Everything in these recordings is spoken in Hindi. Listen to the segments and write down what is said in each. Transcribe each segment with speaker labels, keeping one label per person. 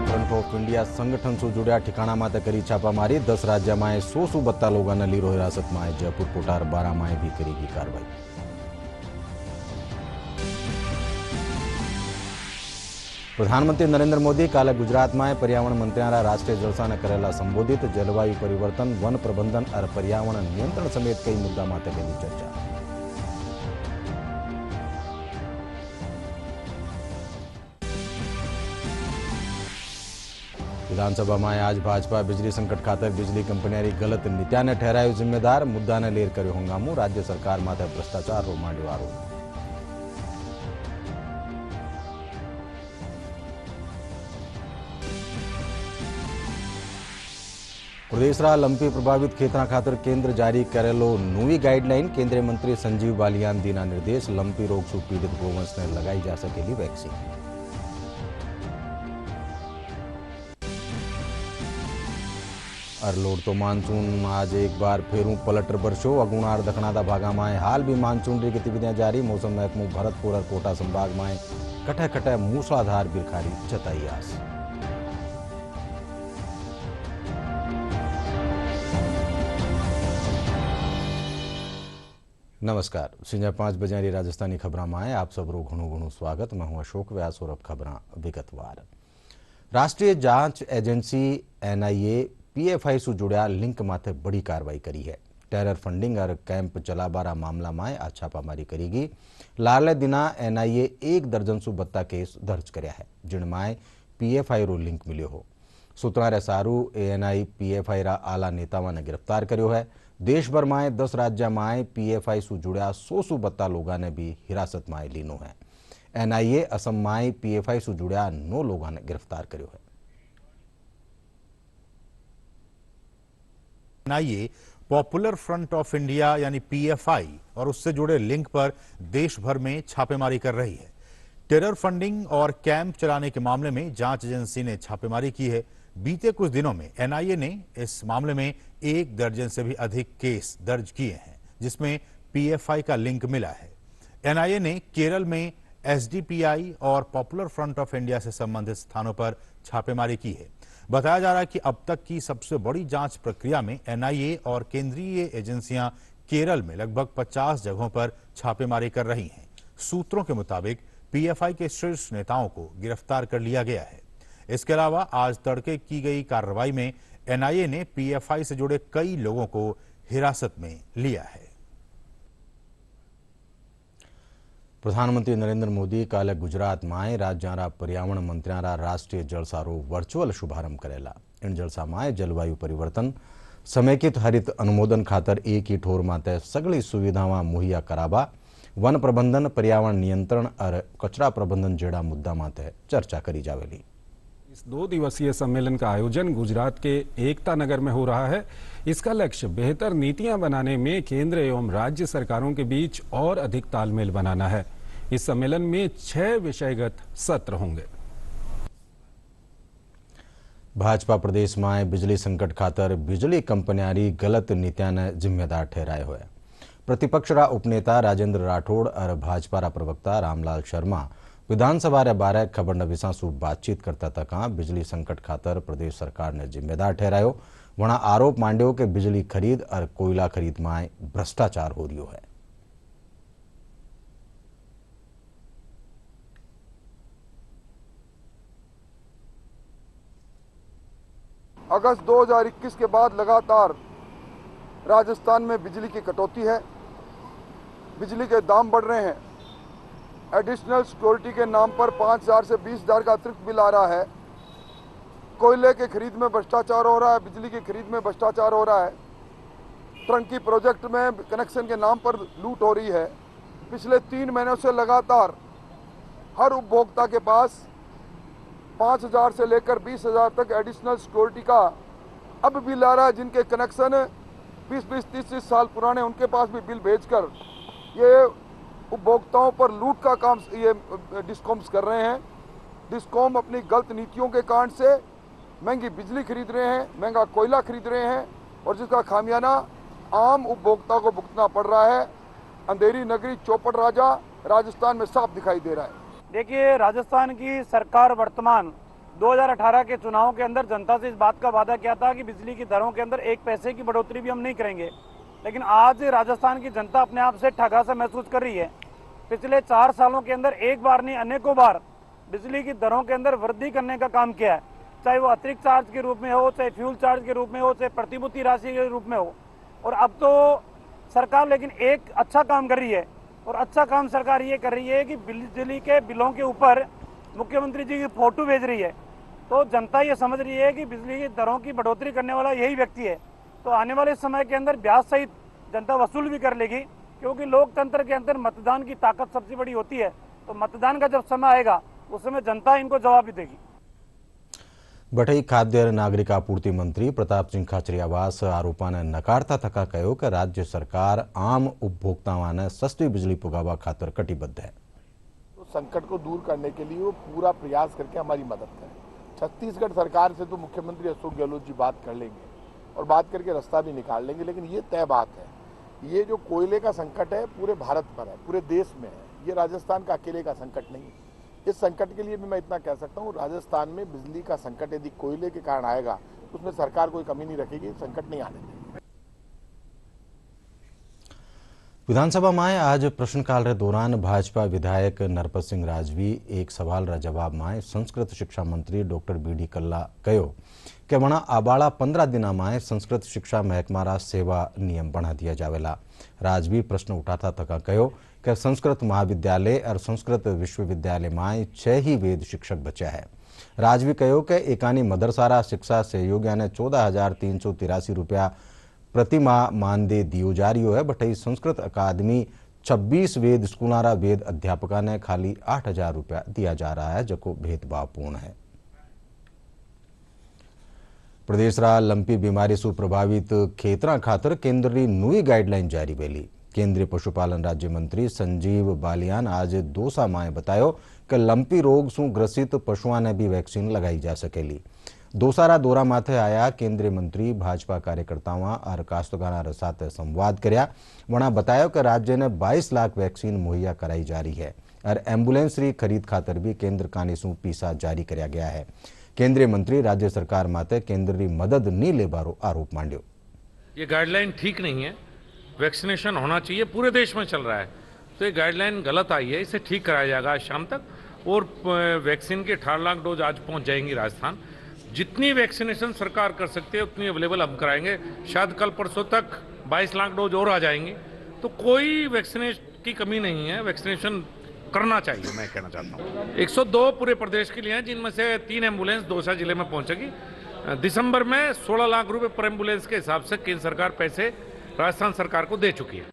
Speaker 1: फ्रंट ऑफ इंडिया संगठन से जुड़ा ठिकाणा में करी छापामारी 10 राज्य में 100 बत्ता लोगों ने लीरो हिरासत में जयपुर कोटार 12 में भी करेगी कार्रवाई। प्रधानमंत्री नरेंद्र मोदी काले गुजरात में पर्यावरण मंत्रियां राष्ट्रीय जलसा ने करेला संबोधित। जलवायु परिवर्तन, वन प्रबंधन और पर्यावरण नियंत्रण समेत कई मुद्दा माटे करी चर्चा। विधानसभा में आज भाजपा बिजली संकट खातर बिजली कंपनी गलत नीतिया ने ठहरायो जिम्मेदार। मुद्दा ने लेर कर्यो हंगामो। राज्य सरकार माथे भ्रष्टाचार रो मांड्यो आरोप। प्रदेशरा लंपी प्रभावित खेतरा खातर केंद्र जारी करेलो नवी गाइडलाइन। केंद्रीय मंत्री संजीव बालियान दीना निर्देश। लंपी रोग से पीड़ित गोवंश ने लगाई जा सकेली वैक्सीन। अरलोड तो मानसून आज एक बार फेरू पलट बरसो। अगुणार दखनादा भागा में हाल भी मानसून की गतिविधियां जारी। मौसम महकमो भरतपुर और कोटा संभाग में कटे कटे मूसलाधार बिरखारी जताई आस। नमस्कार, संजा 5 बजे राजस्थानी खबरों में आप सबरो घणु स्वागत। मैं हूं अशोक व्यास और अब खबरां विगतवार। राष्ट्रीय जांच एजेंसी एनआईए पीएफआई से जुड़ा लिंक माथे बड़ी कार्रवाई करी है। टेरर फंडिंग और कैंप चलाबारा मामला में आज छापामारी करेगी। लाले दिना एनआईए 1 दर्जन से बत्ता केस दर्ज कर्या है, जिनमें पीएफआई रो लिंक मिलो हो। सूत्रां सारू एएनआई पीएफआई रा आला नेताओं ने गिरफ्तार कर्यो है। देश भर में 10 राज्य में पीएफआई से जुड़ा 100 बत्ता लोगों ने भी हिरासत में लीनो है। एनआईए असम में पीएफआई से जुड़ा 9 लोगों ने गिरफ्तार कर्यो है।
Speaker 2: NIA popular front of India यानी पीएफआई और उससे जुड़े लिंक पर देश भर में छापेमारी कर रही है। टेरर फंडिंग और कैंप चलाने के मामले में जांच एजेंसी ने छापेमारी की है। बीते कुछ दिनों में एनआईए ने इस मामले में 1 दर्जन से भी अधिक केस दर्ज किए हैं, जिसमें पीएफआई का लिंक मिला है। एनआईए ने केरल में एसडीपीआई और पॉपुलर फ्रंट ऑफ इंडिया से संबंधित स्थानों पर छापेमारी की है। बताया जा रहा है कि अब तक की सबसे बड़ी जांच प्रक्रिया में एनआईए और केंद्रीय एजेंसियां केरल में लगभग 50 जगहों पर छापेमारी कर रही हैं। सूत्रों के मुताबिक पीएफआई के शीर्ष नेताओं को गिरफ्तार कर लिया गया है। इसके अलावा आज तड़के की गई कार्रवाई में एनआईए ने पीएफआई से जुड़े कई लोगों को हिरासत में लिया है।
Speaker 1: प्रधानमंत्री नरेंद्र मोदी काले गुजरात में राज्यारा पर्यावरण मंत्रियारा राष्ट्रीय जलसारो वर्चुअल शुभारंभ करेला। इन जलसा में जलवायु परिवर्तन, समेकित हरित अनुमोदन खातर एक ही ठोर माते सगली सुविधावां मुहैया कराबा, वन प्रबंधन, पर्यावरण नियंत्रण और कचरा प्रबंधन जेड़ा मुद्दा माते चर्चा करी जावेली।
Speaker 3: इस 2 दिवसीय सम्मेलन का आयोजन गुजरात के एकता नगर में हो रहा है। इसका लक्ष्य बेहतर नीतियां बनाने में केंद्र एवं राज्य सरकारों के बीच और अधिक तालमेल बनाना है। इस सम्मेलन में 6 विषयगत सत्र होंगे।
Speaker 1: भाजपा प्रदेश में बिजली संकट खातर बिजली कंपनियारी गलत नीतियां ने जिम्मेदार ठहराए हुए। प्रतिपक्ष रा उपनेता राजेंद्र राठौड़ और भाजपा रा प्रवक्ता रामलाल शर्मा विधानसभा रे बारे खबर नवीसा से बातचीत करता था कहा बिजली संकट खातर प्रदेश सरकार ने जिम्मेदार ठहरायो। वहां आरोप मांड्यो कि बिजली खरीद और कोयला खरीद में भ्रष्टाचार हो रही है।
Speaker 4: अगस्त 2021 के बाद लगातार राजस्थान में बिजली की कटौती है। बिजली के दाम बढ़ रहे हैं। एडिशनल सिक्योरिटी के नाम पर 5,000 से 20,000 का अतिरिक्त बिल आ रहा है। कोयले के खरीद में भ्रष्टाचार हो रहा है, बिजली की खरीद में भ्रष्टाचार हो रहा है। टंकी प्रोजेक्ट में कनेक्शन के नाम पर लूट हो रही है। पिछले 3 महीनों से लगातार हर उपभोक्ता के पास 5,000 से लेकर 20,000 तक एडिशनल सिक्योरिटी का अब बिल आ रहा है। जिनके कनेक्शन 20-20, 30-30 साल पुराने, उनके पास भी बिल भेजकर ये उपभोक्ताओं पर लूट का काम ये डिस्कॉम्स कर रहे हैं। डिस्कॉम अपनी गलत नीतियों के कारण से महंगी बिजली खरीद रहे हैं, महंगा कोयला खरीद रहे हैं और जिसका खामियाना आम उपभोक्ता को भुगतना पड़ रहा है। अंधेरी नगरी चौपट राजा राजस्थान में साफ दिखाई दे रहा है।
Speaker 5: देखिए, राजस्थान की सरकार वर्तमान 2018 के चुनाव के अंदर जनता से इस बात का वादा किया था कि बिजली की दरों के अंदर 1 पैसे की बढ़ोतरी भी हम नहीं करेंगे, लेकिन आज राजस्थान की जनता अपने आप से ठगा सा महसूस कर रही है। पिछले 4 सालों के अंदर एक बार नहीं अनेकों बार बिजली की दरों के अंदर वृद्धि करने का काम किया है, चाहे वो अतिरिक्त चार्ज के रूप में हो, चाहे फ्यूल चार्ज के रूप में हो, चाहे प्रतिभूति राशि के रूप में हो। और अब तो सरकार लेकिन एक अच्छा काम कर रही है, और अच्छा काम सरकार ये कर रही है कि बिजली के बिलों के ऊपर मुख्यमंत्री जी की फोटो भेज रही है। तो जनता ये समझ रही है कि बिजली की दरों की बढ़ोतरी करने वाला यही व्यक्ति है। तो आने वाले समय के अंदर ब्याज सहित जनता वसूल भी कर लेगी, क्योंकि लोकतंत्र के अंदर मतदान की ताकत सबसे बड़ी होती है। तो मतदान का जब समय आएगा उस समय जनता इनको जवाब भी देगी।
Speaker 1: बठई खाद्य और नागरिक आपूर्ति मंत्री प्रताप सिंह खाचरियावास आरोपों ने नकारता थका कहो कि राज्य सरकार आम उपभोक्ताओं ने सस्ती बिजली पुगावा खातर कटिबद्ध है।
Speaker 6: तो संकट को दूर करने के लिए वो पूरा प्रयास करके हमारी मदद करें। छत्तीसगढ़ सरकार से तो मुख्यमंत्री अशोक गहलोत जी बात कर लेंगे और बात करके रास्ता भी निकाल लेंगे, लेकिन ये तय बात है, ये जो कोयले का संकट है पूरे भारत पर है, पूरे देश में है, ये राजस्थान का अकेले का संकट नहीं है। इस संकट के लिए भी मैं इतना कह सकता हूँ, राजस्थान में बिजली का संकट यदि कोयले के कारण आएगा तो उसमें सरकार कोई कमी नहीं रखेगी, संकट नहीं आने देगी।
Speaker 1: विधानसभा में आज प्रश्नकाल रे दौरान भाजपा विधायक नरपत सिंह राजवी एक सवाल रा जवाब में संस्कृत शिक्षा मंत्री डॉक्टर बी.डी. कल्ला कहो कि वणा आबाड़ा 15 दिना में संस्कृत शिक्षा महकमा रा सेवा नियम बना दिया जावेला। राजवी प्रश्न उठाता तका कहो कि संस्कृत महाविद्यालय और संस्कृत विश्वविद्यालय में 6 ही वेद शिक्षक बचा है। राजवी कहो कि एकानी मदरसारा शिक्षा सहयोग ने 14,383 रुपया प्रतिमाह मानदेय दियो जा रही है। बटई संस्कृत अकादमी 26 वेद स्कूलारा वेद अध्यापका ने खाली 8,000 रुपया दिया जा रहा है, जो भेदभावपूर्ण है। प्रदेश रा लंपी बीमारी से प्रभावित खेतरा खातर केंद्र की नई गाइडलाइन जारी वेली। केंद्रीय पशुपालन राज्य मंत्री संजीव बालियान आज दौसा में बतायो कि लंपी रोग से ग्रसित पशुओं ने भी वैक्सीन लगाई जा सकेली। दौसारा दौरा माथे आया केंद्रीय मंत्री भाजपा कार्यकर्ताओं और काश्तकारों साथ संवाद कर्या। वणा बताया कि राज्य ने 22 लाख वैक्सीन मुहैया कराई जा रही है और एम्बुलेंस री खरीद खातर भी केंद्र कानीसू पीसा जारी कराया गया है। केंद्रीय मंत्री राज्य सरकार माते केंद्र की मदद नहीं लेबारो आरोप मांड्यो।
Speaker 7: ये गाइडलाइन ठीक नहीं है, वैक्सीनेशन होना चाहिए, पूरे देश में चल रहा है, तो ये गाइडलाइन गलत आई है, इसे ठीक कराया जाएगा आज शाम तक। और वैक्सीन के 18 लाख डोज आज पहुंच जाएंगी राजस्थान। जितनी वैक्सीनेशन सरकार कर सकती है उतनी अवेलेबल हम कराएंगे, शायद कल परसों तक 22 लाख डोज और आ जाएंगे। तो कोई वैक्सीनेशन की कमी नहीं है, वैक्सीनेशन करना चाहिए, मैं कहना चाहता हूँ। 102 पूरे प्रदेश के लिए हैं, जिनमें से 3 एम्बुलेंस दौसा जिले में पहुंचेगी। दिसंबर में 16 लाख रुपए पर एम्बुलेंस के हिसाब से केंद्र सरकार पैसे राजस्थान सरकार को दे चुकी है।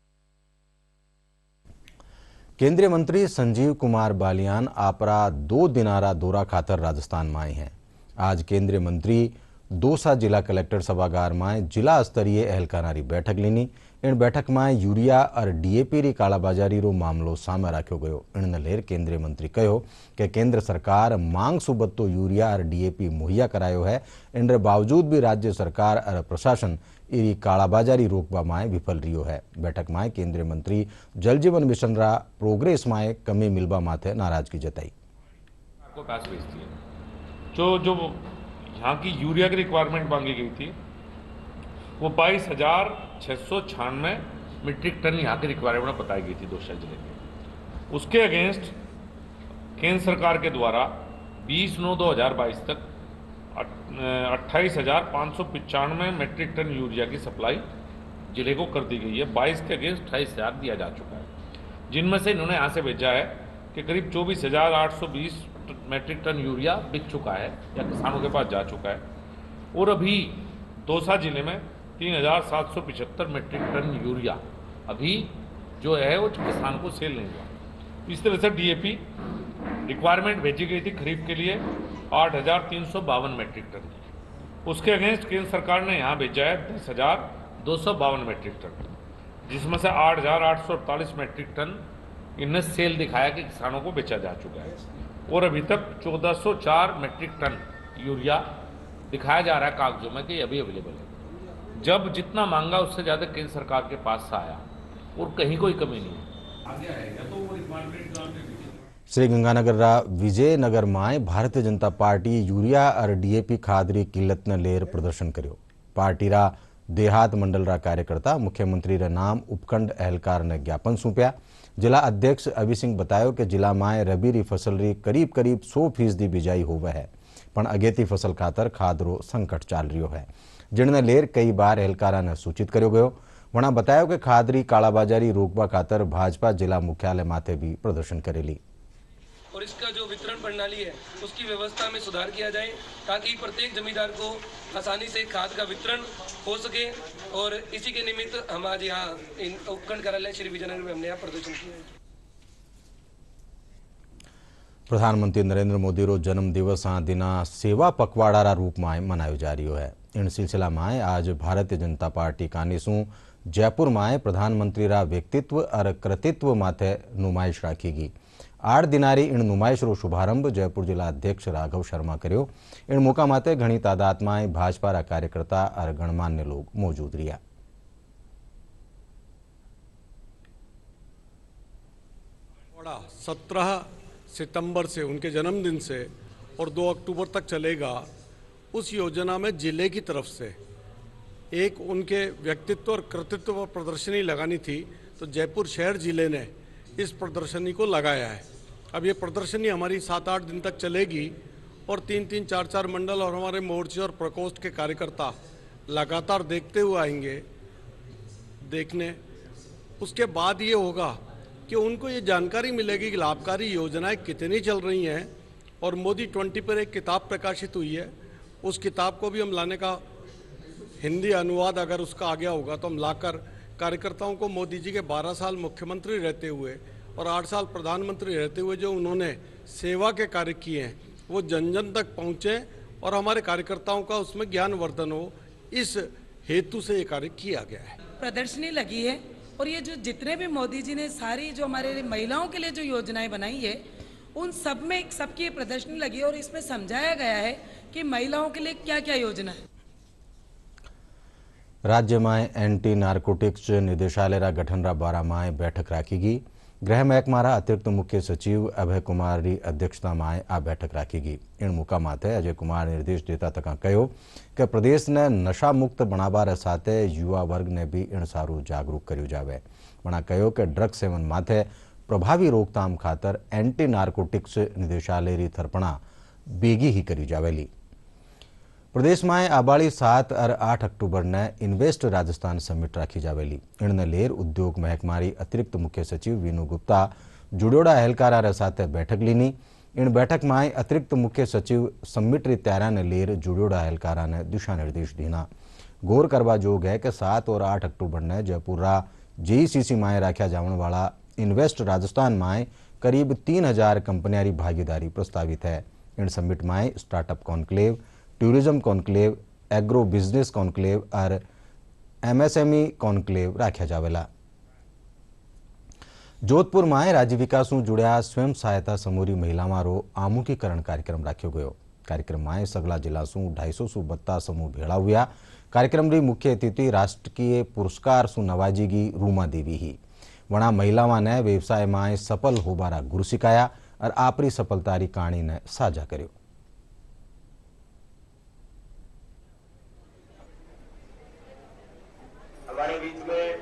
Speaker 1: केंद्रीय मंत्री संजीव कुमार बालियान आपरा 2 दिनारा दौरा खातर राजस्थान में आए हैं। आज केंद्रीय मंत्री दौसा जिला कलेक्टर सभागार में जिला स्तरीय एहलकारारी बैठक लीनी। इन बैठक में यूरिया और डीएपी री कालाबाजारी रो मामलो सामे राख्यो गयो। इन लेर केंद्रीय मंत्री कहो कि केंद्र सरकार मांग सुबत्तो यूरिया और डीएपी मुहैया करायो है। इन बावजूद भी राज्य सरकार और प्रशासन इरी कालाबाजारी रोकवा में विफल रियो है। बैठक में केंद्रीय मंत्री जल जीवन मिशन रा प्रोग्रेस में कमी मिलवा माथे नाराजगी जताई।
Speaker 7: जो यहाँ की यूरिया की रिक्वायरमेंट मांगी गई थी वो 22,696 मीट्रिक टन यहाँ की रिक्वायरमेंट बताई गई थी दौसा जिले में। उसके अगेंस्ट केंद्र सरकार के द्वारा 20/9/2022 तक 28,595 मीट्रिक टन यूरिया की सप्लाई जिले को कर दी गई है। 22 के अगेंस्ट 28,000 दिया जा चुका है, जिनमें से इन्होंने यहाँ से भेजा है कि करीब 24,820 मीट्रिक टन यूरिया बिक चुका है या किसानों के पास जा चुका है। और अभी दौसा जिले में 3,775 मीट्रिक टन यूरिया अभी जो है वो किसान को सेल नहीं हुआ। इस तरह से डीएपी रिक्वायरमेंट भेजी गई थी खरीफ के लिए 8,352 मीट्रिक टन। उसके अगेंस्ट केंद्र सरकार ने यहाँ भेजा है 10,252 मीट्रिक टन, जिसमें से 8,848 मीट्रिक टन इनने सेल दिखाया कि किसानों को बेचा जा चुका है। और अभी तक 1,404 मीट्रिक टन यूरिया दिखाया जा रहा है कागजों में कि अभी अवेलेबल है। जब जितना मांगा उससे ज़्यादा केंद्र सरकार के पास से आया और कहीं कोई कमी नहीं है।
Speaker 1: श्रीगंगानगर विजयनगर में भारतीय जनता पार्टी यूरिया और डीएपी खाद री किल्लत न लेर प्रदर्शन कर्यो। पार्टी रा देहात मंडल रा कार्यकर्ता मुख्यमंत्री रा नाम उपखंड एहलकार ने ज्ञापन सौंप्या। जिला अध्यक्ष अभी सिंह बतायो कि जिला में रबी री फसल री करीब 100% बिजाई होवे है, पण अगेती फसल खातर खाद रो संकट चाल रह्यो है, जिणने लेर कई बार एहलकारा ने सूचित कर्यो गयो। वणा बतायो कि खाद री कालाबाजारी रोकवा खातर भाजपा जिला मुख्यालय माथे भी प्रदर्शन करेली
Speaker 8: और इसका जो वितरण प्रणाली है उसकी व्यवस्था में सुधार किया जाए ताकि प्रत्येक जमींदार को आसानी से खाद का वितरण हो सके। और इसी के निमित्त हम आज यहाँ उपखंड कार्यालय श्री विजयनगर में हमने यहाँ प्रदर्शन किया है।
Speaker 1: प्रधानमंत्री नरेंद्र मोदी रो जन्म दिवस आ दिना सेवा पखवाड़ा रा रूप में मनायो जा रह्यो है। इन सिलसिला में आज भारतीय जनता पार्टी कानीसू जयपुर में प्रधानमंत्री रा व्यक्तित्व और कृतित्व माथे नुमाइश राखी गई। 8 दिनारी इन नुमाइश रो शुभारंभ जयपुर जिला अध्यक्ष राघव शर्मा कर्यो। इन मौका माते घणी तादाद में भाजपा रा कार्यकर्ता और गणमान्य लोग मौजूद रहा।
Speaker 9: 17 सितंबर से उनके जन्मदिन से और 2 अक्टूबर तक चलेगा। उस योजना में जिले की तरफ से एक उनके व्यक्तित्व और कृतित्व पर प्रदर्शनी लगानी थी, तो जयपुर शहर जिले ने इस प्रदर्शनी को लगाया है। अब ये प्रदर्शनी हमारी 7-8 दिन तक चलेगी और 3-3, 4-4 मंडल और हमारे मोर्चे और प्रकोष्ठ के कार्यकर्ता लगातार देखते हुए आएंगे देखने। उसके बाद ये होगा कि उनको ये जानकारी मिलेगी कि लाभकारी योजनाएं कितनी चल रही हैं। और मोदी 20 पर एक किताब प्रकाशित हुई है, उस किताब को भी हम लाने का हिंदी अनुवाद अगर उसका आ गया होगा तो हम लाकर कार्यकर्ताओं को मोदी जी के 12 साल मुख्यमंत्री रहते हुए और 8 साल प्रधानमंत्री रहते हुए जो उन्होंने सेवा के कार्य किए हैं वो जन जन तक पहुँचे और हमारे कार्यकर्ताओं का उसमें ज्ञानवर्धन हो, इस हेतु से ये कार्य किया गया है।
Speaker 10: प्रदर्शनी लगी है और ये जो जितने भी मोदी जी ने सारी जो हमारे महिलाओं के लिए जो योजनाएं बनाई है उन सब में सबकी प्रदर्शनी लगी है और इसमें समझाया गया है कि महिलाओं के लिए क्या क्या योजना है।
Speaker 1: राज्य में एंटी नार्कोटिक्स निदेशालय रा गठन रा बारा में बैठक राखी गई। गृह महकमा रा अतिरिक्त मुख्य सचिव अभय कुमार री अध्यक्षता में आ बैठक राखी गई। इन मौका माथे अजय कुमार निर्देश देता तक कहो कि प्रदेश ने नशा मुक्त बनावा साथ युवा वर्ग ने भी इन सारू जागरूक कर्यु जावे। वणा कहो कि ड्रग सेवन माथे प्रभावी रोकथाम खातर एंटी नार्कोटिक्स निदेशालय री थरपणा बेगी ही करी जावेली। प्रदेश में आबाड़ी 7 और 8 अक्टूबर ने इन्वेस्ट राजस्थान समिट राखी जावेली। इनने लेर उद्योग महकमारी अतिरिक्त मुख्य सचिव वीनू गुप्ता जुड़ोड़ा एहलकारा साथ बैठक लीनी। इन बैठक में अतिरिक्त मुख्य सचिव समिट री त्यारा ने लेर जुड़ोड़ा एहलकारा ने दिशा निर्देश दीना। गौर करवा जोग है कि 7 और 8 अक्टूबर ने जयपुर JECC में राख्या जाने वाला इन्वेस्ट राजस्थान में करीब 3000 कंपनियां री भागीदारी प्रस्तावित है। इन समिट में startup conclave, tourism conclave, agro business conclave और MSME कॉन्क्लेव राख्या जावेला। जोधपुर में राज्य विकास जुड़्या स्वयं सहायता समूह री महिलाओं रो आमुखीकरण कार्यक्रम राख्यो गयो। कार्यक्रम में सगला जिला सु 250 सु बत्ता समूह भेड़ा हुआ। कार्यक्रम री मुख्य अतिथि राष्ट्रीय पुरस्कार सु नवाजीगी रूमा देवी ही। वणा महिलाओं ने व्यवसाय में सफल होबारा गुरु सिखाया और आपरी सफलता री कहानी ने साझा कर्यो।
Speaker 11: हमारे बीच में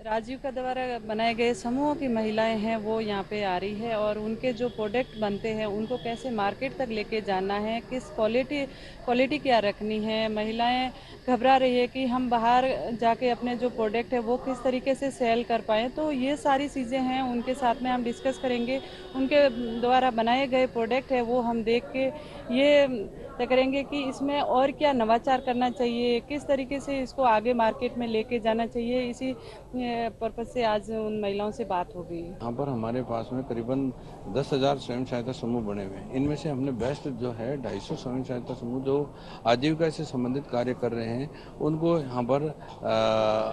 Speaker 12: राजीव का द्वारा बनाए गए समूहों की महिलाएं हैं वो यहाँ पे आ रही है और उनके जो प्रोडक्ट बनते हैं उनको कैसे मार्केट तक लेके जाना है, किस क्वालिटी क्या रखनी है। महिलाएं घबरा रही है कि हम बाहर जाके अपने जो प्रोडक्ट है वो किस तरीके से सेल कर पाएँ, तो ये सारी चीज़ें हैं उनके साथ में हम डिस्कस करेंगे। उनके द्वारा बनाए गए प्रोडक्ट है वो हम देख के ये तय करेंगे कि इसमें और क्या नवाचार करना चाहिए, किस तरीके से इसको आगे मार्केट में लेके जाना चाहिए। इसी पर्पज से आज उन महिलाओं से बात हो गई।
Speaker 13: यहाँ पर हमारे पास में करीबन 10,000 स्वयं सहायता समूह बने हुए हैं। इनमें से हमने बेस्ट जो है 250 स्वयं सहायता समूह जो आजीविका से संबंधित कार्य कर रहे हैं उनको यहाँ पर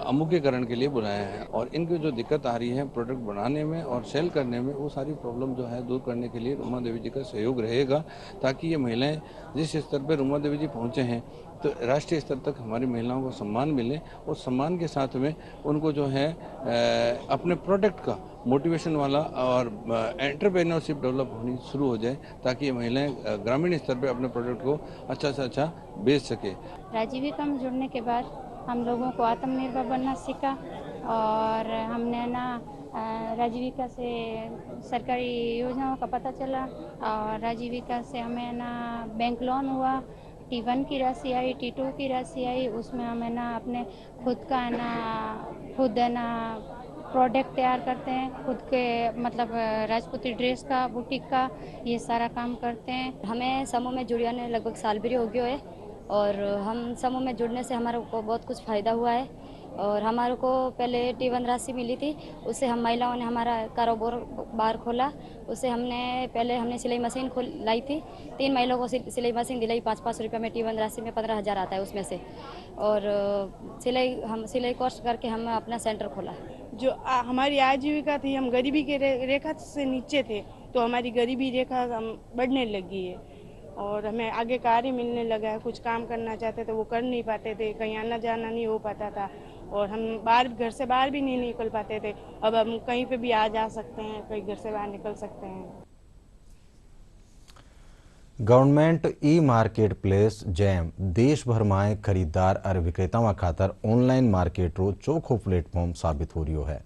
Speaker 13: अमुखीकरण के लिए बुलाया है और इनको जो दिक्कत आ रही है प्रोडक्ट बनाने में और सेल करने में वो सारी प्रॉब्लम जो है दूर करने के लिए रूमा देवी जी का सहयोग रहेगा ताकि ये महिलाएं जिस जिस स्तर पर रुमा देवी जी पहुंचे हैं, तो राष्ट्रीय स्तर तक हमारी महिलाओं को सम्मान मिले और सम्मान के साथ में उनको जो है अपने प्रोडक्ट का मोटिवेशन वाला और एंटरप्रेन्योरशिप डेवलप होनी शुरू हो जाए, ताकि ये महिलाएं ग्रामीण स्तर पे अपने प्रोडक्ट को अच्छा से अच्छा बेच सके।
Speaker 11: राजीविका में जुड़ने के बाद हम लोगों को आत्मनिर्भर बनना सीखा और हमने ना राजीविका से सरकारी योजनाओं का पता चला और राजीविका से हमें ना बैंक लोन हुआ, T1 की राशि आई, T2 की राशि आई, उसमें हमें ना अपने खुद ना प्रोडक्ट तैयार करते हैं, खुद के मतलब राजपूती ड्रेस का, बुटीक का, ये सारा काम करते हैं।
Speaker 14: हमें समूह में जुड़े ने लगभग साल भी हो गया है और हम समूह में जुड़ने से हमारे को बहुत कुछ फ़ायदा हुआ है और हमारे को पहले T1 राशि मिली थी, उससे हम महिलाओं ने हमारा कारोबार खोला। उससे हमने सिलाई मशीन लाई थी, 3 महिलाओं को सिलाई मशीन दिलाई, 5-5 रुपये में T1 राशि में 15,000 आता है उसमें से। और सिलाई कोर्स करके हम अपना सेंटर खोला।
Speaker 15: जो हमारी आजीविका थी, हम गरीबी के रेखा से नीचे थे, तो हमारी गरीबी रेखा बढ़ने लगी है और हमें आगे कार्य मिलने लगा है। कुछ काम करना चाहते थे वो कर नहीं पाते थे, कहीं आना जाना नहीं हो पाता था और हम घर से बाहर भी नहीं निकल पाते थे। अब हम कहीं पे भी आ जा सकते हैं, कहीं घर से बाहर निकल सकते हैं।
Speaker 1: Government e market place jam देश भर में खरीदार और विक्रेताओं खातर ऑनलाइन मार्केट रो चोखो प्लेटफॉर्म साबित हो रही है।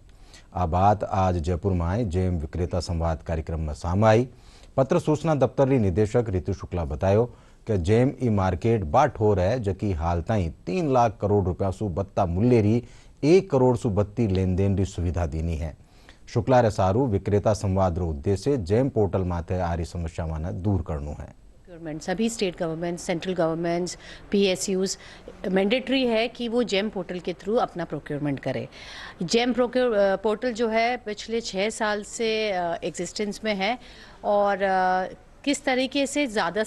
Speaker 1: आ बात आज जयपुर में जैम विक्रेता संवाद कार्यक्रम में सामने आई। पत्र सूचना दफ्तर री निदेशक ऋतु शुक्ला बतायो कि जैम ई मार्केट बाट हो रहा है, जबकि हाल ताई 3 लाख करोड़ रुपया सु बत्ता मूल्य री 1 करोड़ सु बत्ती लेन देन की सुविधा देनी है। शुक्ला रे सारू विक्रेता संवाद रो उद्देश्य जैम पोर्टल माथे आ रही समस्याओं ने दूर करनो है।
Speaker 16: सभी state government, central governments, PSUs mandatory है कि वो जेम पोर्टल के थ्रू अपना प्रोक्योरमेंट करे। जेम पोर्टल जो है पिछले 6 साल से एग्जिस्टेंस में है और किस तरीके से ज़्यादा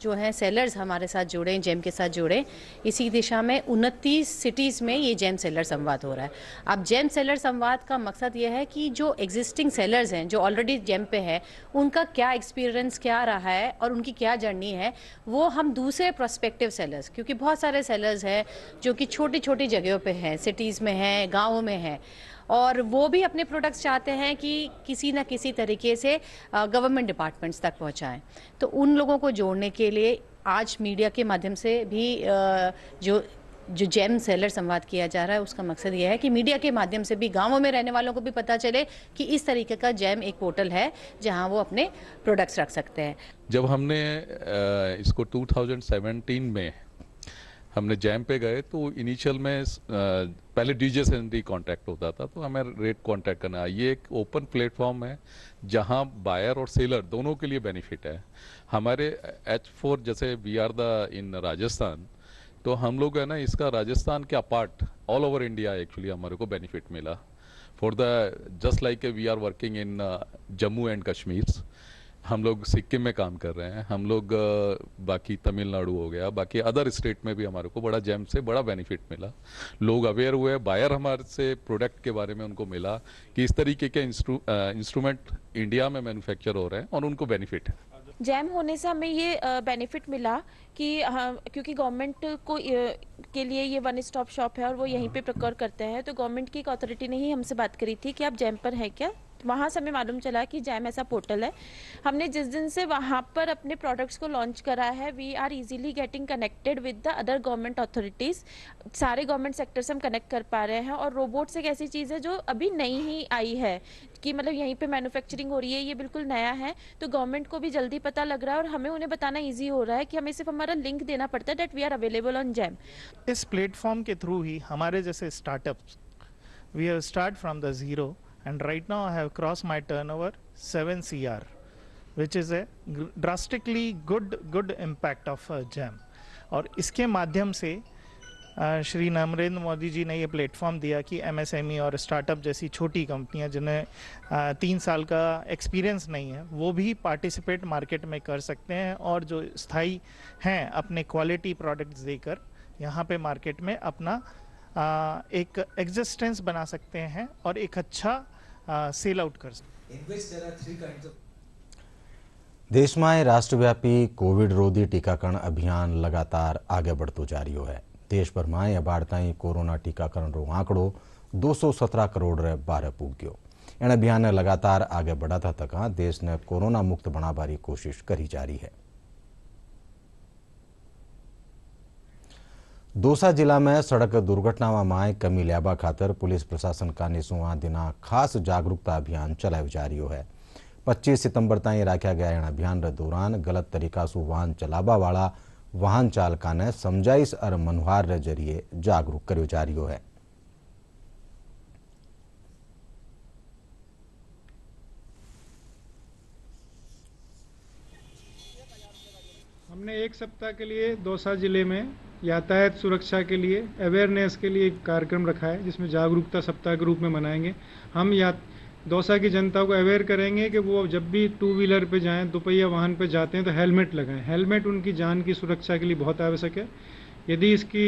Speaker 16: जो है सेलर्स हमारे साथ जुड़े, जेम के साथ जुड़े, इसी दिशा में 29 सिटीज़ में ये जेम सेलर संवाद हो रहा है। अब जेम सेलर संवाद का मकसद ये है कि जो एग्जिस्टिंग सेलर्स हैं, जो ऑलरेडी जेम पे है, उनका क्या एक्सपीरियंस क्या रहा है और उनकी क्या जर्नी है, वो हम दूसरे प्रोस्पेक्टिव सेलर्स, क्योंकि बहुत सारे सेलर्स हैं जो कि छोटी छोटी जगहों पे हैं, सिटीज़ में हैं, गाँवों में हैं, और वो भी अपने प्रोडक्ट्स चाहते हैं कि किसी न किसी तरीके से गवर्नमेंट डिपार्टमेंट्स तक पहुंचाएं। तो उन लोगों को जोड़ने के लिए आज मीडिया के माध्यम से भी जो जेम सेलर संवाद किया जा रहा है, उसका मकसद ये है कि मीडिया के माध्यम से भी गांवों में रहने वालों को भी पता चले कि इस तरीके का जेम एक पोर्टल है जहां वो अपने प्रोडक्ट्स रख सकते हैं।
Speaker 17: जब हमने इसको 2017 में हमने जैम पे गए तो इनिशियल में पहले डीजे से कॉन्टैक्ट होता था, तो हमें रेट कॉन्टैक्ट करना। ये एक ओपन प्लेटफॉर्म है जहां बायर और सेलर दोनों के लिए बेनिफिट है। हमारे H4 जैसे we are the in Rajasthan, तो हम लोग है ना, इसका राजस्थान के apart all over India actually हमारे को बेनिफिट मिला। For the just like we are working in Jammu and Kashmir, हम लोग सिक्किम में काम कर रहे हैं, हम लोग बाकी तमिलनाडु हो गया, बाकी अदर स्टेट में भी हमारे को बड़ा जेम से बड़ा बेनिफिट मिला। लोग अवेयर हुए, बायर हमारे से प्रोडक्ट के बारे में उनको मिला कि इस तरीके के इंस्ट्रूमेंट इंडिया में मैन्युफैक्चर हो रहे हैं और उनको बेनिफिट है।
Speaker 18: जैम होने से हमें ये बेनिफिट मिला कि क्योंकि गवर्नमेंट को के लिए ये वन स्टॉप शॉप है और वो यहीं पे प्रोक्योर करते हैं, तो गवर्नमेंट की एक अथॉरिटी ने ही हमसे बात करी थी कि आप जैम पर हैं क्या। वहाँ से हमें मालूम चला कि जैम ऐसा पोर्टल है। हमने जिस दिन से वहाँ पर अपने प्रोडक्ट्स को लॉन्च करा है, we are easily getting connected with the other government authorities. सारे गवर्नमेंट सेक्टर से हम कनेक्ट कर पा रहे हैं। और रोबोट्स एक ऐसी चीज़ है जो अभी नई ही आई है कि मतलब यहीं पे मैन्युफैक्चरिंग हो रही है, ये बिल्कुल नया है, तो गवर्नमेंट को भी जल्दी पता लग रहा है और हमें उन्हें बताना ईजी हो रहा है कि हमें सिर्फ हमारा लिंक देना पड़ता है that we are available on GeM.
Speaker 19: इस प्लेटफॉर्म के थ्रू ही हमारे जैसे startups, we have start from the zero and right now I have crossed my turnover 7 CR, which is a drastically good impact of jam। और इसके माध्यम से श्री नरेंद्र मोदी जी ने ये प्लेटफॉर्म दिया कि MSME और स्टार्टअप जैसी छोटी कंपनियां जिन्हें 3 साल का एक्सपीरियंस नहीं है, वो भी पार्टिसिपेट मार्केट में कर सकते हैं और जो स्थायी हैं अपने क्वालिटी प्रोडक्ट्स देकर यहाँ पे मार्केट में अपना एक एग्जिस्टेंस बना सकते हैं और एक अच्छा सेल आउट कर सकते हैं।
Speaker 1: देश में राष्ट्रव्यापी कोविड रोधी टीकाकरण अभियान लगातार आगे बढ़तो जा रही है। देश भर में अबाड़ ताई कोरोना टीकाकरण रो आंकड़ो 217 करोड़ रे बारे पूग्यो। इन अभियान ने लगातार आगे बढ़ाता तक देश ने कोरोना मुक्त बनावारी कोशिश करी जा रही है। दौसा जिला में सड़क दुर्घटना में कमी ल्याबा खातर पुलिस प्रशासन का निसुआ दिना खास जागरूकता अभियान चलायो जा रही है। 25 सितंबर ताई राख्या गया इन अभियान रे दौरान गलत तरीका से वाहन चलावा वाला वाहन चालका ने समझाइश और मनुहार रे जरिए जागरूक करो जा रही है।
Speaker 20: हमने एक सप्ताह के लिए दौसा जिले में यातायात सुरक्षा के लिए अवेयरनेस के लिए एक कार्यक्रम रखा है, जिसमें जागरूकता सप्ताह के रूप में मनाएंगे। हम दौसा की जनता को अवेयर करेंगे कि वो जब भी टू व्हीलर पे जाएं, दोपहिया वाहन पे जाते हैं तो हेलमेट लगाएं। हेलमेट उनकी जान की सुरक्षा के लिए बहुत आवश्यक है। यदि इसकी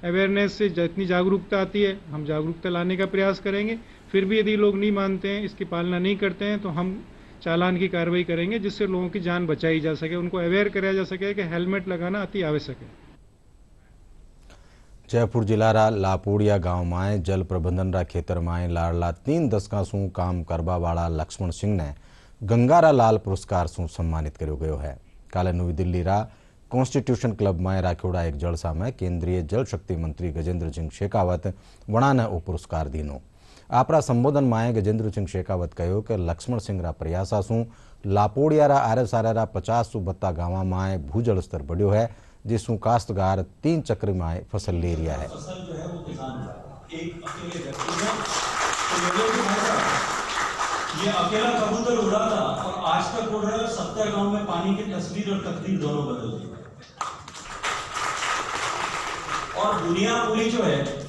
Speaker 20: अवेयरनेस से जितनी जागरूकता आती है, हम जागरूकता लाने का प्रयास करेंगे। फिर भी यदि लोग नहीं मानते हैं, इसकी पालना नहीं करते हैं, तो हम चालान की कार्रवाई करेंगे, जिससे लोगों की जान बचाई जा सके, उनको अवेयर कराया जा सके कि हेलमेट लगाना अति आवश्यक है।
Speaker 1: जयपुर जिला रा लापोड़िया गांव में जल प्रबंधन रा खेतर में लाड़ला 3 दशका सु काम करवा वाला लक्ष्मण सिंह ने गंगारा लाल पुरस्कार सु सम्मानित करो गयो है। काले नवी दिल्ली रा कॉन्स्टिट्यूशन क्लब में राख्योड़ा एक जलसा में केंद्रीय जल शक्ति मंत्री गजेंद्र सिंह शेखावत वणा ने वो पुरस्कार दीनो। आपरा संबोधन में गजेंद्र सिंह शेखावत कहो कि लक्ष्मण सिंह रा प्रयासा सु लापोड़िया रा आरे सारे रा 50 सु बत्ता गांव में भूजल स्तर बढ़्यो है, जिसमें काश्तकार 3 चक्र में फसल ले रहा है।
Speaker 21: फसल जो है वो किसान है, एक अकेले व्यक्ति है। तो ये अकेला कबूतर उड़ा था और आज तक उड़ रहा है। 70 गांव में पानी की तस्वीर और तकदीर दोनों बदल गई। और दुनिया पूरी जो है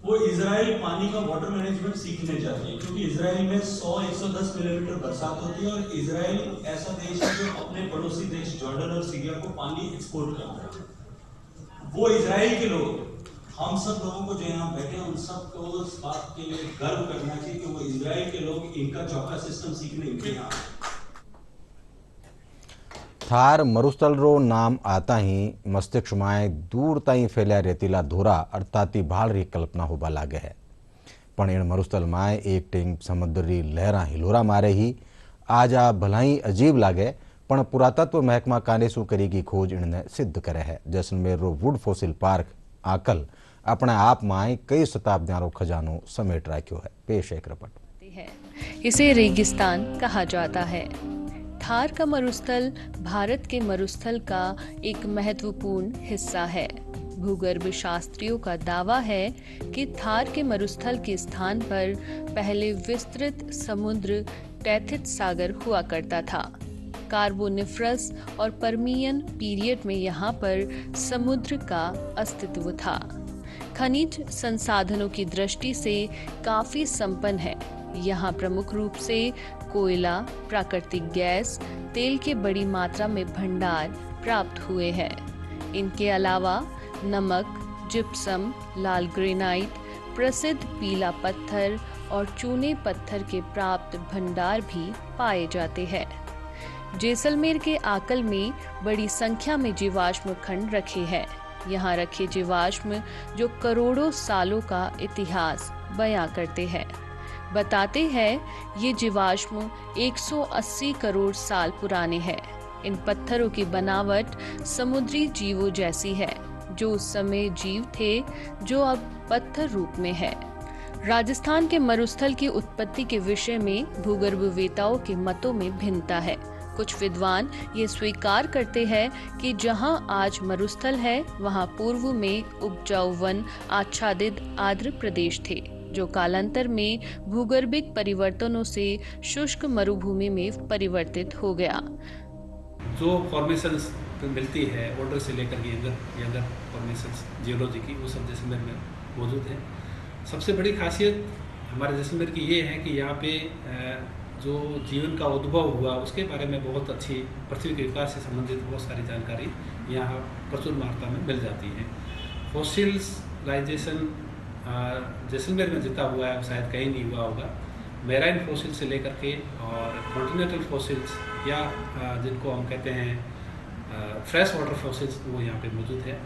Speaker 21: वो इजराइल पानी का वाटर मैनेजमेंट सीखने चाहती है, क्योंकि इजराइल में 100-110 मिलीमीटर बरसात होती है और इजराइल ऐसा देश है जो अपने पड़ोसी देश जॉर्डन और सीरिया को पानी एक्सपोर्ट करता है। वो इजराइल के लोग, हम सब लोगों को जो यहाँ बैठे हैं उन सब को इस बात के लिए गर्व करना चाहिए कि वो इजराइल के लोग इनका चौका सिस्टम सीखने इनके यहाँ।
Speaker 1: थार मरुस्थल रो नाम आता ही मस्तिष्क में दूर ताई फैलिया रेतीला धोरा अर्थात भाड़ री कल्पना होबा लागे है। पण इन मरुस्थल में एक टिंग समुद्री लहरा हिलोरा मारे ही आज आ भलाई अजीब लागे, पण पुरातत्व महकमा कानेसू करेगी खोज इनने सिद्ध करे है। जैसलमेर रो वुड फॉसिल पार्क आकल अपने आप में कई शताब्दियों रो खजानो समेट राख्यो है। पेश एक रिपोर्ट।
Speaker 22: इसे रेगिस्तान कहा जाता है। थार का मरुस्थल भारत के मरुस्थल का एक महत्वपूर्ण हिस्सा है। भूगर्भ शास्त्रियों का दावा है कि थार के मरुस्थल के स्थान पर पहले विस्तृत समुद्र टैथित सागर हुआ करता था। कार्बोनिफरस और पर्मियन पीरियड में यहाँ पर समुद्र का अस्तित्व था। खनिज संसाधनों की दृष्टि से काफी संपन्न है। यहाँ प्रमुख रूप से कोयला, प्राकृतिक गैस, तेल के बड़ी मात्रा में भंडार प्राप्त हुए हैं। इनके अलावा नमक, जिप्सम, लाल ग्रेनाइट, प्रसिद्ध पीला पत्थर और चूने पत्थर के प्राप्त भंडार भी पाए जाते हैं। जैसलमेर के आकल में बड़ी संख्या में जीवाश्म खंड रखे हैं। यहाँ रखे जीवाश्म जो करोड़ों सालों का इतिहास बयां करते हैं। बताते हैं ये जीवाश्म 180 करोड़ साल पुराने हैं। इन पत्थरों की बनावट समुद्री जीवों जैसी है, जो उस समय जीव थे, जो अब पत्थर रूप में है। राजस्थान के मरुस्थल की उत्पत्ति के विषय में भूगर्भवेताओं के मतों में भिन्नता है। कुछ विद्वान ये स्वीकार करते हैं कि जहां आज मरुस्थल है, वहां पूर्व में उपजाऊ वन आच्छादित आर्द्र प्रदेश थे, जो कालांतर में भूगर्भिक परिवर्तनों से शुष्क मरुभूमि में परिवर्तित हो गया।
Speaker 23: जो फॉर्मेशंस मिलती है ऑर्डर से लेकर के यंगर फॉर्मेशंस जियोलॉजी की, वो सब जैसलमेर में मौजूद है। सबसे बड़ी खासियत हमारे जैसलमेर की ये है कि यहाँ पे जो जीवन का उद्भव हुआ उसके बारे में बहुत अच्छी पृथ्वी के विकास से संबंधित बहुत सारी जानकारी यहाँ प्रचुर मात्रा में मिल जाती है। फॉसिल्साइजेशन जैसलमेर में जितना हुआ है शायद कहीं नहीं हुआ होगा। मेराइन फॉसिल से लेकर के और कॉन्टिनेंटल फॉसिल्स या जिनको हम कहते हैं फ्रेश वाटर फॉसिल्स, वो यहाँ पे मौजूद है।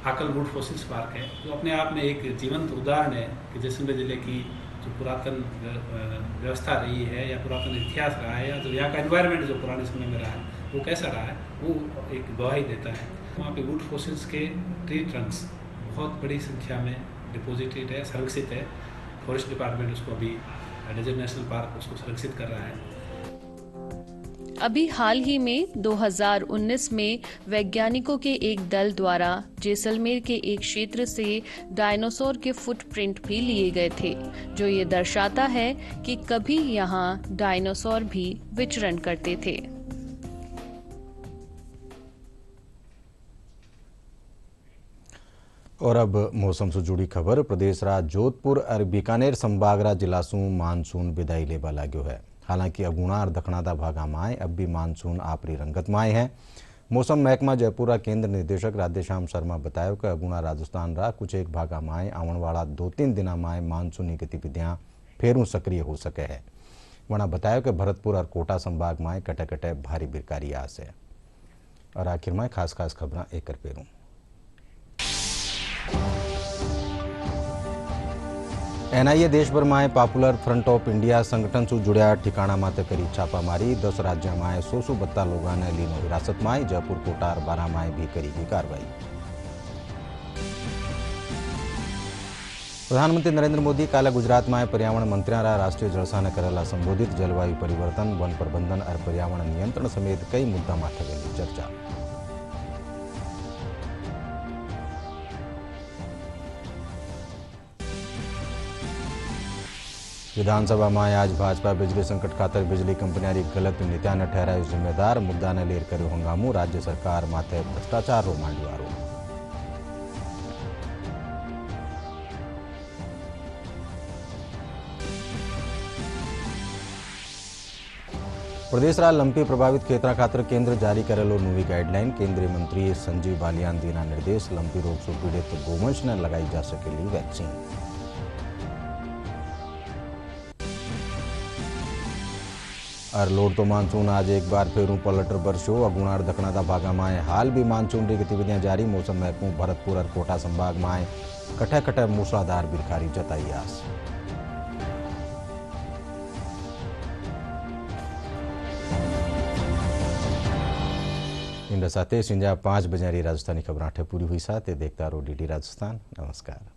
Speaker 23: आकलवुड फॉसिल्स पार्क है, जो अपने आप में एक जीवंत उदाहरण है कि जैसलमेर ज़िले की जो पुरातन व्यवस्था रही है या पुरातन इतिहास रहा है या जो यहाँ का एनवायरनमेंट जो पुराने समय में रहा है वो कैसा रहा है, वो एक गवाही देता है। वहाँ पे वुड फॉसिल्स के ट्री ट्रंक्स बहुत बड़ी संख्या में डिपोजिटेड है, संरक्षित है। फॉरेस्ट डिपार्टमेंट उसको अभी डेजर्ट नेशनल पार्क उसको संरक्षित कर रहा है।
Speaker 22: अभी हाल ही में 2019 में वैज्ञानिकों के एक दल द्वारा जैसलमेर के एक क्षेत्र से डायनासोर के फुटप्रिंट भी लिए गए थे, जो ये दर्शाता है कि कभी यहाँ डायनासोर भी विचरण करते थे।
Speaker 1: और अब मौसम से जुड़ी खबर। प्रदेश रा जोधपुर और बीकानेर संभाग रा जिला सु मानसून विदाई लेवा लाग्यो है। हालांकि अगुणा और दखणादा भागा माए अब भी मानसून आपरी रंगत माए है। मौसम महकमा जयपुर रा केंद्र निदेशक राधेश्याम शर्मा बताया कि अगुणा राजस्थान रा कुछ एक भागा माए आवन वाला 2-3 दिना माए मानसूनी गतिविधियां फेरू सक्रिय हो सके है। वना बताया कि भरतपुर और कोटा संभाग माए कटे कटे भारी बिरकारी आस है। और आखिर में खास खास खबरां एक कर पेरू। एनआईए देश भर में पॉपुलर फ्रंट ऑफ इंडिया संगठन से जुड़िया ठिकाना माते करी छापामारी। 10 राज्य में 100-172 लोगों ने लीनो हिरासत में। जयपुर, कोटा और बारा में भी करी गई कार्रवाई। प्रधानमंत्री नरेंद्र मोदी काले गुजरात में पर्यावरण मंत्रियों राष्ट्रीय जलसा ने करेला संबोधित। जलवायु परिवर्तन, वन प्रबंधन और पर्यावरण नियंत्रण समेत कई मुद्दा माथे गई चर्चा। विधानसभा में आज भाजपा बिजली संकट खातर बिजली कंपनियां गलत नीतियां ने ठहराई जिम्मेदार। मुद्दा ने लेर कर्यो हंगामो। राज्य सरकार माथे भ्रष्टाचार रो मांड्यो आरोप। प्रदेश रा लंपी प्रभावित क्षेत्रा खातर केंद्र जारी करेलो नवी गाइडलाइन। केंद्रीय मंत्री संजीव बालियान दीना निर्देश। लंपी रोग से पीड़ित गोवंश ने लगाई जा सकेली वैक्सीन। और लोड तो मानसून आज एक बार फिर पलटर बरसो। अगुणा और दखणादा भागा में हाल भी मानसून की गतिविधियां जारी। मौसम महकमो भरतपुर और कोटा संभाग में कटे कटे मूसलाधार बिरखारी जताई आस। इन साथे संजा 5 बजे राजस्थानी खबर पूरी हुई साथ देखता रहो DD राजस्थान। नमस्कार।